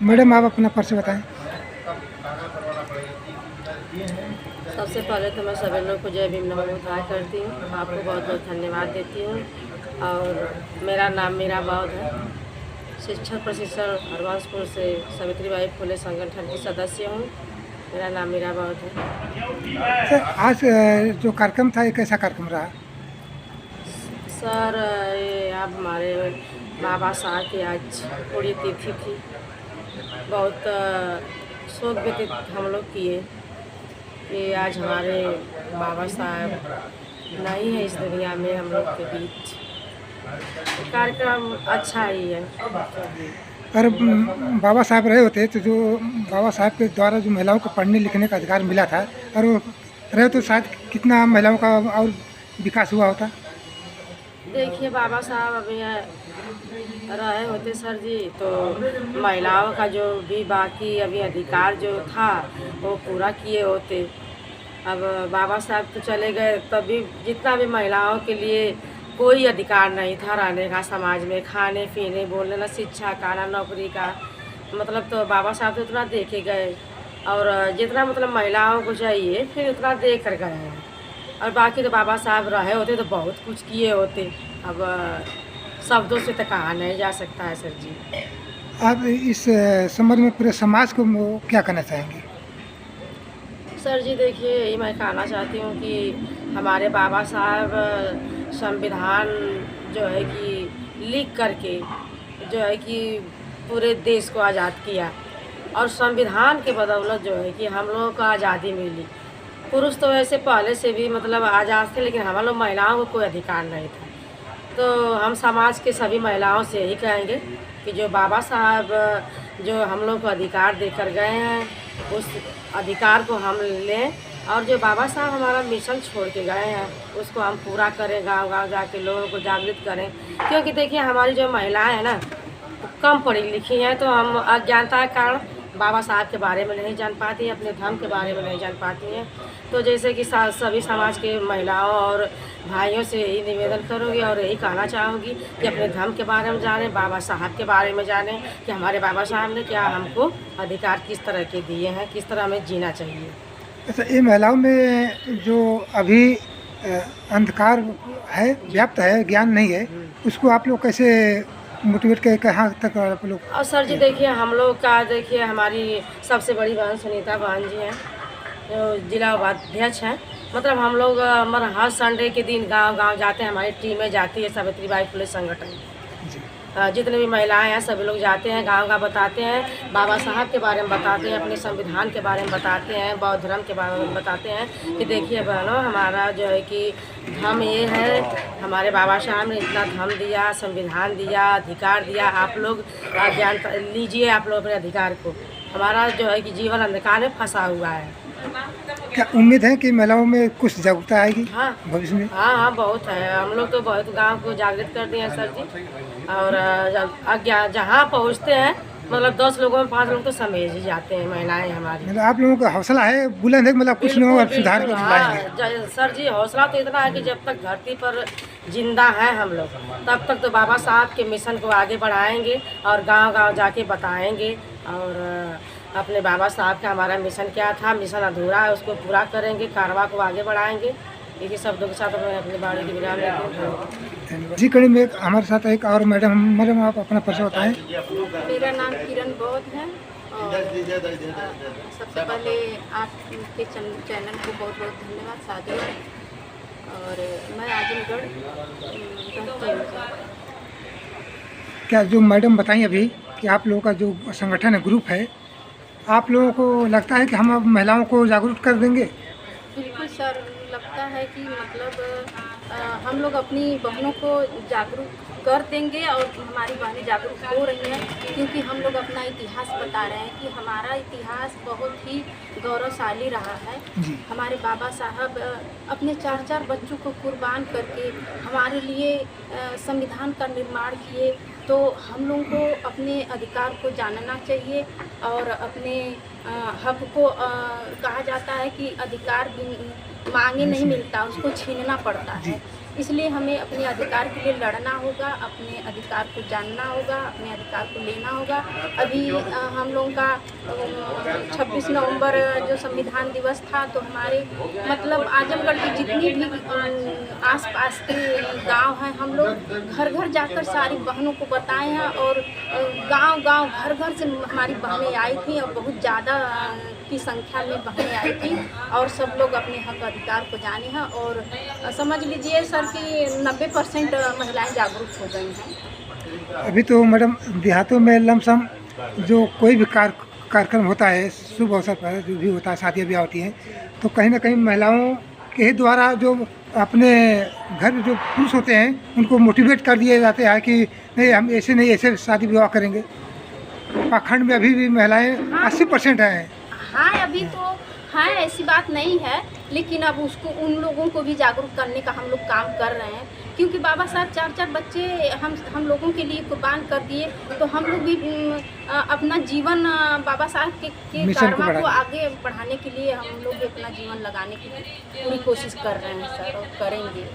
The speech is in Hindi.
मैडम आप अपना परिचय बताएं। सबसे पहले तो मैं सभी लोग को जय भीम नमो बुद्धाय करती हूँ। आपको बहुत बहुत धन्यवाद देती हूँ। और मेरा नाम मीरा बौद्ध है। शिक्षक प्रशिक्षण हरवंशपुर से सावित्रीबाई फुले संगठन की सदस्य हूँ। मेरा नाम मीरा बौद्ध है। सर आज जो कार्यक्रम था ये कैसा कार्यक्रम रहा? सर ये अब हमारे बाबा साहब की आज पुण्यतिथि थी। बहुत शोक व्यतीत हम लोग किए कि आज हमारे बाबा साहब नहीं है इस दुनिया में हम लोग के बीच। कार्यक्रम अच्छा ही है। अगर बाबा साहब रहे होते तो जो बाबा साहब के द्वारा जो महिलाओं को पढ़ने लिखने का अधिकार मिला था और वो रहे तो शायद कितना महिलाओं का और विकास हुआ होता। देखिए बाबा साहब अभी रहे होते सर जी तो महिलाओं का जो भी बाकी अभी अधिकार जो था वो पूरा किए होते। अब बाबा साहब तो चले गए तभी जितना भी महिलाओं के लिए कोई अधिकार नहीं था रहने का समाज में, खाने पीने बोलने ना, शिक्षा का ना, नौकरी का। मतलब तो बाबा साहब तो उतना देखे गए और जितना मतलब महिलाओं को चाहिए फिर उतना दे कर गए हैं। और बाकी तो बाबा साहब रहे होते तो बहुत कुछ किए होते। अब शब्दों से तो कहा नहीं जा सकता है सर जी। आप इस संबंध में पूरे समाज को क्या कहना चाहेंगे? सर जी देखिए यही मैं कहना चाहती हूँ कि हमारे बाबा साहब संविधान जो है कि लिख करके जो है कि पूरे देश को आज़ाद किया और संविधान के बदौलत जो है कि हम लोगों को आज़ादी मिली। पुरुष तो वैसे पहले से भी मतलब आज़ाद थे लेकिन हम लोग महिलाओं को कोई अधिकार नहीं था। तो हम समाज के सभी महिलाओं से यही कहेंगे कि जो बाबा साहब जो हम लोग को अधिकार देकर गए हैं उस अधिकार को हम लें और जो बाबा साहब हमारा मिशन छोड़ के गए हैं उसको हम पूरा करें, गांव गांव जाके लोगों को जागृत करें। क्योंकि देखिए हमारी जो महिलाएं हैं ना कम पढ़ी लिखी हैं तो हम अज्ञानता के कारण बाबा साहब के बारे में नहीं जान पाती हैं, अपने धर्म के बारे में नहीं जान पाती हैं। तो जैसे कि सभी समाज के महिलाओं और भाइयों से यही निवेदन करूँगी और यही कहना चाहूँगी कि अपने धर्म के बारे में जानें, बाबा साहब के बारे में जानें कि हमारे बाबा साहब ने क्या हमको अधिकार किस तरह के दिए हैं, किस तरह हमें जीना चाहिए। अच्छा, ये महिलाओं में जो अभी अंधकार है, व्याप्त है, ज्ञान नहीं है, उसको आप लोग कैसे मोटिवेट कर कहाँ तक आप लोग? और सर जी देखिए हम लोग का देखिए हमारी सबसे बड़ी बहन सुनीता बहन जी हैं जो जिला उपाध्यक्ष हैं। मतलब हम लोग हर संडे के दिन गांव गांव जाते हैं, हमारी टीमें जाती है सावित्रीबाई फुले संगठन। जी। जितने भी महिलाएं हैं सभी लोग जाते हैं गांव गांव बताते हैं, बाबा साहब के बारे में बताते हैं, अपने संविधान के बारे में बताते हैं, बौद्ध धर्म के बारे में बताते हैं कि देखिए बहनों हमारा जो है कि धर्म ये है, हमारे बाबा साहब ने इतना धर्म दिया, संविधान दिया, अधिकार दिया, आप लोग ज्ञान लीजिए आप लोग अपने अधिकार को। हमारा जो है कि जीवन अंधकार में फंसा हुआ है। क्या उम्मीद है कि महिलाओं में कुछ जागरूकता आएगी हाँ भविष्य में? हाँ हाँ बहुत है। हम लोग तो बहुत गांव को जागृत करते हैं सर जी। और जहाँ पहुँचते हैं मतलब 10 लोगों में 5 लोग तो समझ ही जाते हैं महिलाएं हमारी। मतलब आप लोगों का हौसला है, बुलंद है, मतलब कुछ लोगों का सुधार कर लाएंगे। सर जी हौसला तो इतना है कि जब तक धरती पर जिंदा है हम लोग तब तक तो बाबा साहब के मिशन को आगे बढ़ाएंगे और गांव गांव जाके बताएंगे। और अपने बाबा साहब का हमारा मिशन क्या था, मिशन अधूरा है, उसको पूरा करेंगे, कारवा को आगे बढ़ाएंगे। इसी शब्दों के साथ मैं अपनी बाणी की विराम लेती हूँ। जी कड़ी में हमारे साथ एक और मैडम आप अपना परिचय बताएं। मेरा नाम किरण बौद्ध है और सबसे पहले आपके चैनल को बहुत बहुत धन्यवाद, साधु। और मैं आजमगढ़ रहती हूँ। क्या जो मैडम बताई अभी कि आप लोगों का जो संगठन है, ग्रुप है, आप लोगों को लगता है कि हम अब महिलाओं को जागरूक कर देंगे? बिल्कुल सर, लगता है कि मतलब हम लोग अपनी बहनों को जागरूक कर देंगे और हमारी बहनें जागरूक हो रही हैं क्योंकि हम लोग अपना इतिहास बता रहे हैं कि हमारा इतिहास बहुत ही गौरवशाली रहा है। हमारे बाबा साहब अपने 4-4 बच्चों को कुर्बान करके हमारे लिए संविधान का निर्माण किए। तो हम लोगों को अपने अधिकार को जानना चाहिए और अपने हक को कहा जाता है कि अधिकार मांगे नहीं मिलता, उसको छीनना पड़ता है। इसलिए हमें अपने अधिकार के लिए लड़ना होगा, अपने अधिकार को जानना होगा, अपने अधिकार को लेना होगा। अभी हम लोगों का 26 नवंबर जो संविधान दिवस था, तो हमारे मतलब आजमगढ़ की जितनी भी आसपास के गांव हैं, हम लोग घर घर जाकर सारी बहनों को बताए हैं और गांव-गांव घर-घर से हमारी बहनें आई थी और बहुत ज़्यादा की संख्या में बहनें आई थी और सब लोग अपने हक अधिकार को जाने हैं और समझ लीजिए सर कि 90% महिलाएं जागरूक हो गई हैं। अभी तो मैडम देहातों में लमसम जो कोई भी कार्यक्रम होता है, शुभ अवसर पर जो भी होता है, शादियाँ ब्याह होती हैं, तो कहीं ना कहीं महिलाओं के ही द्वारा जो अपने घर में जो पुरुष होते हैं उनको मोटिवेट कर दिए जाते हैं कि नहीं, हम ऐसे नहीं, ऐसे शादी विवाह करेंगे। पाखंड में अभी भी महिलाएं 80% हैं। हाँ, अभी तो हाँ, ऐसी बात नहीं है, लेकिन अब उसको उन लोगों को भी जागरूक करने का हम लोग काम कर रहे हैं, क्योंकि बाबा साहब 4-4 बच्चे हम लोगों के लिए कुर्बान कर दिए, तो हम लोग भी अपना जीवन बाबा साहब के कारवा को आगे बढ़ाने के लिए हम लोग भी अपना जीवन लगाने की पूरी कोशिश कर रहे हैं सर, और करेंगे।